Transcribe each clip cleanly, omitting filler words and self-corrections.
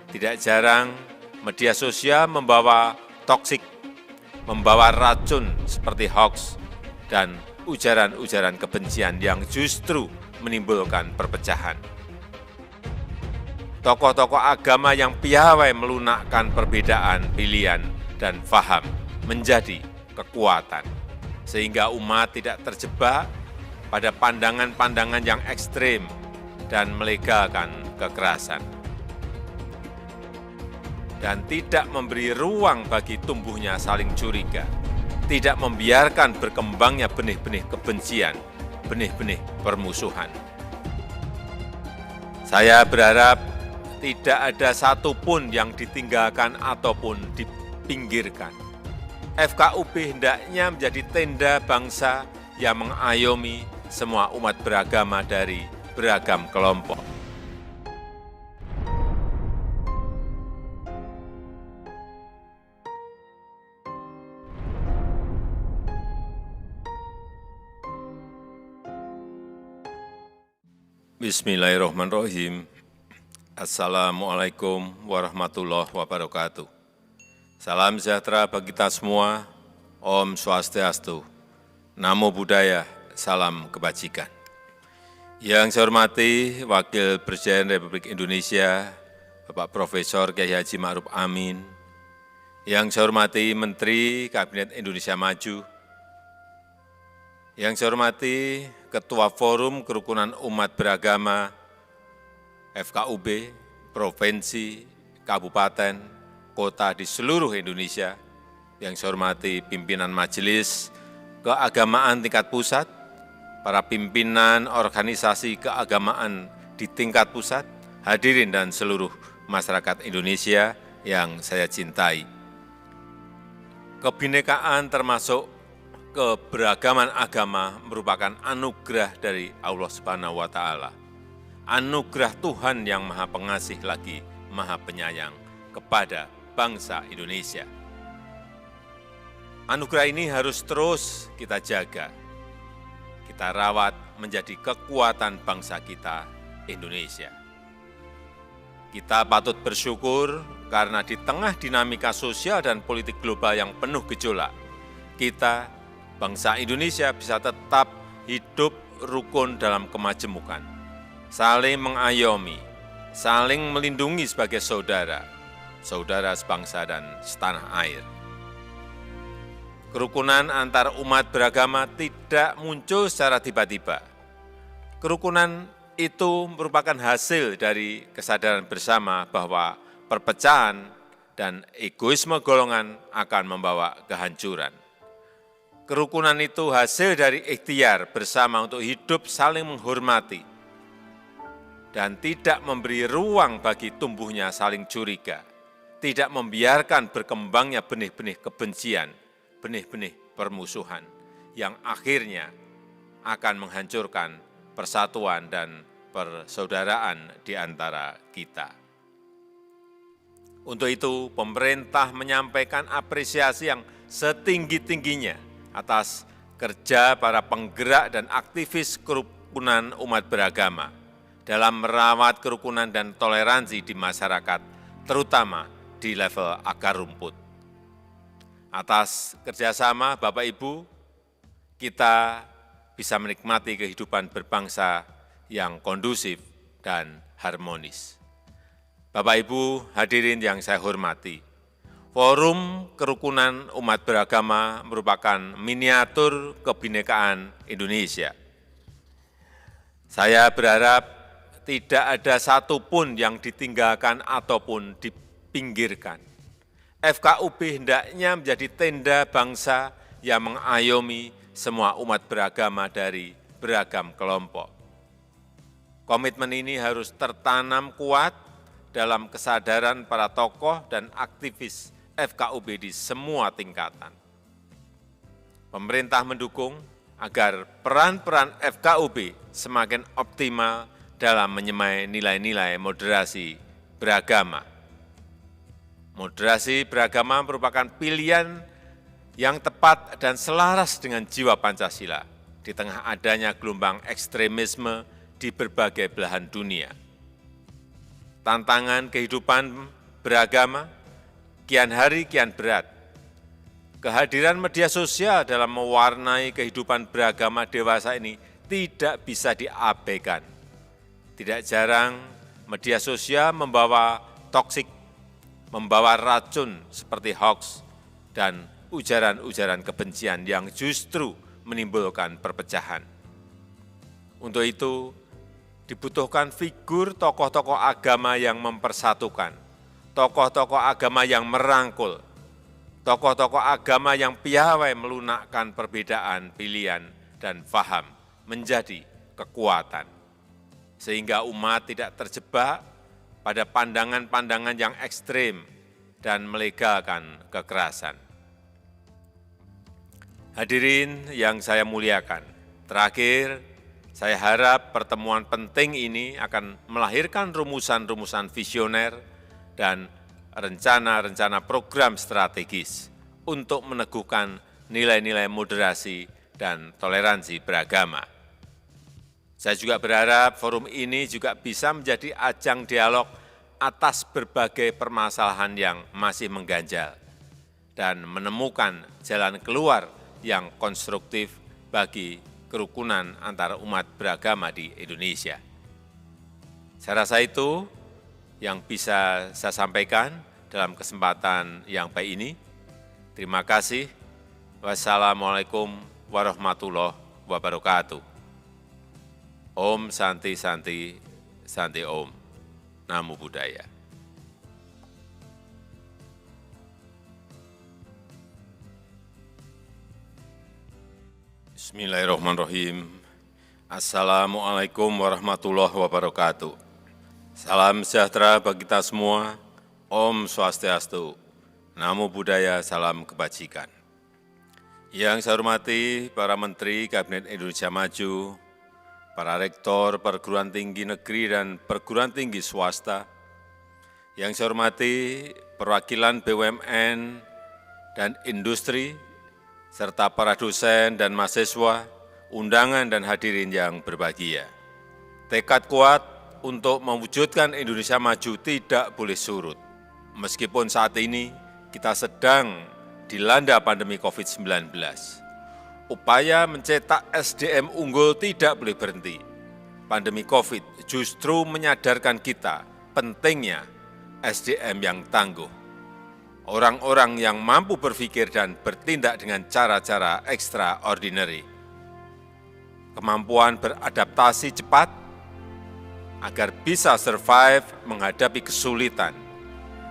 Tidak jarang media sosial membawa toksik, membawa racun seperti hoax dan ujaran-ujaran kebencian yang justru menimbulkan perpecahan. Tokoh-tokoh agama yang piawai melunakkan perbedaan pilihan dan faham menjadi kekuatan, sehingga umat tidak terjebak pada pandangan-pandangan yang ekstrim dan melegalkan kekerasan. Dan tidak memberi ruang bagi tumbuhnya saling curiga, tidak membiarkan berkembangnya benih-benih kebencian, benih-benih permusuhan. Saya berharap tidak ada satupun yang ditinggalkan ataupun dipinggirkan. FKUB hendaknya menjadi tenda bangsa yang mengayomi semua umat beragama dari beragam kelompok. Bismillahirrahmanirrahim. Assalamualaikum warahmatullahi wabarakatuh. Salam sejahtera bagi kita semua. Om Swastiastu. Namo Buddhaya. Salam kebajikan. Yang saya hormati Wakil Presiden Republik Indonesia, Bapak Profesor Kiai Haji Ma'ruf Amin. Yang saya hormati Menteri Kabinet Indonesia Maju. Yang saya hormati Ketua Forum Kerukunan Umat Beragama FKUB, provinsi, kabupaten, kota di seluruh Indonesia. Yang saya hormati pimpinan Majelis Keagamaan tingkat pusat, para pimpinan organisasi keagamaan di tingkat pusat, hadirin dan seluruh masyarakat Indonesia yang saya cintai. Kebinekaan termasuk keberagaman agama merupakan anugerah dari Allah Subhanahu wa Ta'ala. Anugerah Tuhan yang Maha Pengasih lagi Maha Penyayang kepada bangsa Indonesia. Anugerah ini harus terus kita jaga, kita rawat menjadi kekuatan bangsa kita, Indonesia. Kita patut bersyukur karena di tengah dinamika sosial dan politik global yang penuh gejolak, kita, bangsa Indonesia bisa tetap hidup rukun dalam kemajemukan, saling mengayomi, saling melindungi sebagai saudara, saudara sebangsa dan setanah air. Kerukunan antar umat beragama tidak muncul secara tiba-tiba. Kerukunan itu merupakan hasil dari kesadaran bersama bahwa perpecahan dan egoisme golongan akan membawa kehancuran. Kerukunan itu hasil dari ikhtiar bersama untuk hidup saling menghormati dan tidak memberi ruang bagi tumbuhnya saling curiga, tidak membiarkan berkembangnya benih-benih kebencian, benih-benih permusuhan yang akhirnya akan menghancurkan persatuan dan persaudaraan di antara kita. Untuk itu, pemerintah menyampaikan apresiasi yang setinggi-tingginya atas kerja para penggerak dan aktivis kerukunan umat beragama dalam merawat kerukunan dan toleransi di masyarakat, terutama di level akar rumput. Atas kerjasama Bapak Ibu, kita bisa menikmati kehidupan berbangsa yang kondusif dan harmonis. Bapak Ibu hadirin yang saya hormati, Forum Kerukunan Umat Beragama merupakan miniatur kebinekaan Indonesia. Saya berharap tidak ada satupun yang ditinggalkan ataupun dipinggirkan. FKUB hendaknya menjadi tenda bangsa yang mengayomi semua umat beragama dari beragam kelompok. Komitmen ini harus tertanam kuat dalam kesadaran para tokoh dan aktivis FKUB di semua tingkatan. Pemerintah mendukung agar peran-peran FKUB semakin optimal dalam menyemai nilai-nilai moderasi beragama. Moderasi beragama merupakan pilihan yang tepat dan selaras dengan jiwa Pancasila di tengah adanya gelombang ekstremisme di berbagai belahan dunia. Tantangan kehidupan beragama, kian hari kian berat. Kehadiran media sosial dalam mewarnai kehidupan beragama dewasa ini tidak bisa diabaikan. Tidak jarang media sosial membawa toksik, membawa racun seperti hoax dan ujaran-ujaran kebencian yang justru menimbulkan perpecahan. Untuk itu, dibutuhkan figur tokoh-tokoh agama yang mempersatukan, tokoh-tokoh agama yang merangkul, tokoh-tokoh agama yang piawai melunakkan perbedaan pilihan dan faham menjadi kekuatan, sehingga umat tidak terjebak pada pandangan-pandangan yang ekstrim dan melegalkan kekerasan. Hadirin yang saya muliakan, terakhir, saya harap pertemuan penting ini akan melahirkan rumusan-rumusan visioner dan rencana-rencana program strategis untuk meneguhkan nilai-nilai moderasi dan toleransi beragama. Saya juga berharap forum ini juga bisa menjadi ajang dialog atas berbagai permasalahan yang masih mengganjal dan menemukan jalan keluar yang konstruktif bagi kerukunan antara umat beragama di Indonesia. Saya rasa itu yang bisa saya sampaikan dalam kesempatan yang baik ini. Terima kasih. Wassalamualaikum warahmatullahi wabarakatuh. Om Santi Santi Santi Om. Namo Buddhaya. Bismillahirrahmanirrahim. Assalamualaikum warahmatullahi wabarakatuh. Salam sejahtera bagi kita semua. Om Swastiastu. Namo Buddhaya, salam kebajikan. Yang saya hormati para Menteri Kabinet Indonesia Maju, para rektor perguruan tinggi negeri dan perguruan tinggi swasta, yang saya hormati perwakilan BUMN dan industri, serta para dosen dan mahasiswa, undangan dan hadirin yang berbahagia. Tekad kuat untuk mewujudkan Indonesia maju tidak boleh surut. Meskipun saat ini kita sedang dilanda pandemi COVID-19, upaya mencetak SDM unggul tidak boleh berhenti. Pandemi COVID justru menyadarkan kita pentingnya SDM yang tangguh. Orang-orang yang mampu berpikir dan bertindak dengan cara-cara extraordinary. Kemampuan beradaptasi cepat agar bisa survive menghadapi kesulitan,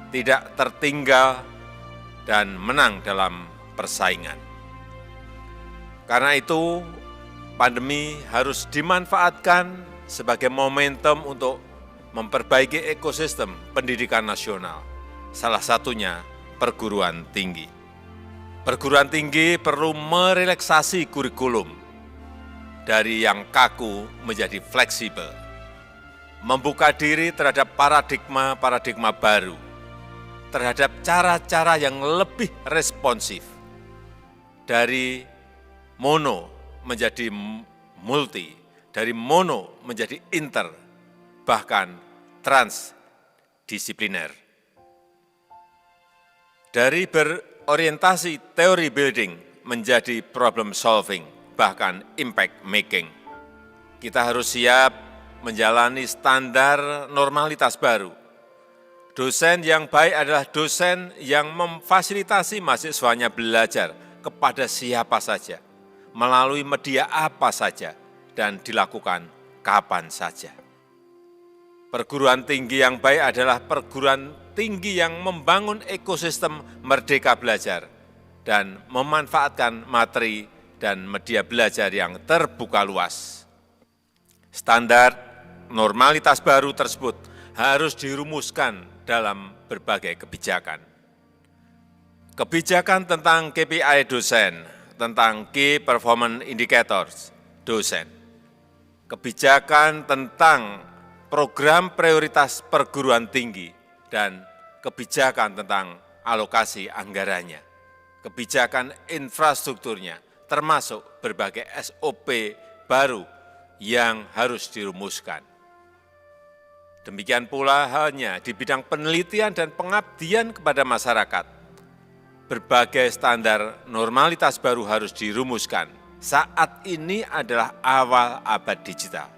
tidak tertinggal dan menang dalam persaingan. Karena itu, pandemi harus dimanfaatkan sebagai momentum untuk memperbaiki ekosistem pendidikan nasional. Salah satunya perguruan tinggi. Perguruan tinggi perlu merelaksasi kurikulum dari yang kaku menjadi fleksibel, membuka diri terhadap paradigma baru, terhadap cara-cara yang lebih responsif, dari mono menjadi multi, dari mono menjadi inter, bahkan transdisipliner. Dari berorientasi teori building menjadi problem solving, bahkan impact making. Kita harus siap menjalani standar normalitas baru. Dosen yang baik adalah dosen yang memfasilitasi mahasiswanya belajar kepada siapa saja, melalui media apa saja, dan dilakukan kapan saja. Perguruan tinggi yang baik adalah perguruan tinggi yang membangun ekosistem merdeka belajar dan memanfaatkan materi dan media belajar yang terbuka luas. Standar normalitas baru tersebut harus dirumuskan dalam berbagai kebijakan. Kebijakan tentang KPI dosen, tentang Key Performance Indicators dosen. Kebijakan tentang program prioritas perguruan tinggi dan kebijakan tentang alokasi anggarannya, kebijakan infrastrukturnya, termasuk berbagai SOP baru yang harus dirumuskan. Demikian pula halnya di bidang penelitian dan pengabdian kepada masyarakat. Berbagai standar normalitas baru harus dirumuskan. Saat ini adalah awal abad digital.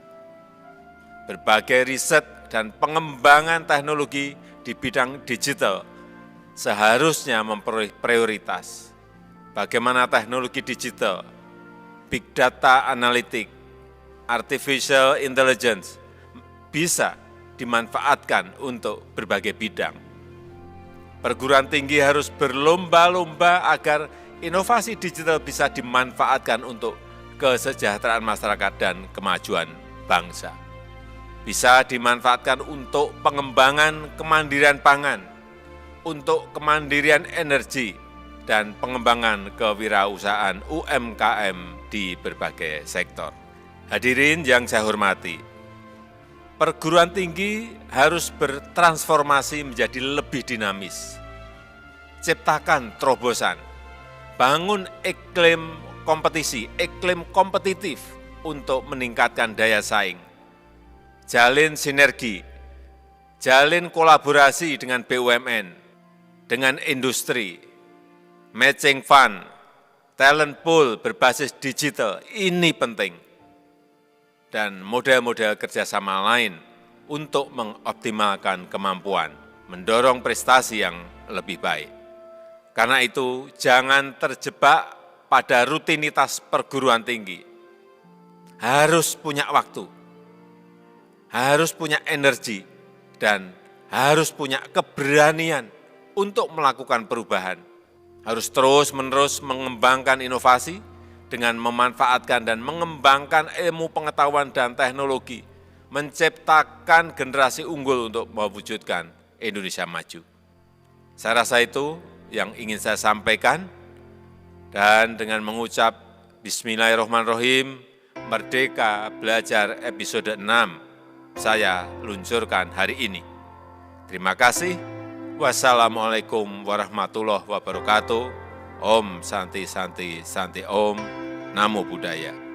Berbagai riset dan pengembangan teknologi di bidang digital seharusnya memperoleh prioritas. Bagaimana teknologi digital, big data analytic, artificial intelligence bisa dimanfaatkan untuk berbagai bidang. Perguruan tinggi harus berlomba-lomba agar inovasi digital bisa dimanfaatkan untuk kesejahteraan masyarakat dan kemajuan bangsa. Bisa dimanfaatkan untuk pengembangan kemandirian pangan, untuk kemandirian energi, dan pengembangan kewirausahaan UMKM di berbagai sektor. Hadirin yang saya hormati, perguruan tinggi harus bertransformasi menjadi lebih dinamis. Ciptakan terobosan, bangun iklim kompetisi, iklim kompetitif untuk meningkatkan daya saing. Jalin sinergi, jalin kolaborasi dengan BUMN, dengan industri, matching fund, talent pool berbasis digital, ini penting. Dan model-model kerjasama lain untuk mengoptimalkan kemampuan, mendorong prestasi yang lebih baik. Karena itu, jangan terjebak pada rutinitas perguruan tinggi. Harus punya waktu, harus punya energi, dan harus punya keberanian untuk melakukan perubahan. Harus terus-menerus mengembangkan inovasi dengan memanfaatkan dan mengembangkan ilmu pengetahuan dan teknologi, menciptakan generasi unggul untuk mewujudkan Indonesia maju. Saya rasa itu yang ingin saya sampaikan, dan dengan mengucap Bismillahirrahmanirrahim, Merdeka Belajar episode 6, saya luncurkan hari ini. Terima kasih. Wassalamualaikum warahmatullahi wabarakatuh. Om Santi Santi Santi Om. Namo Buddhaya.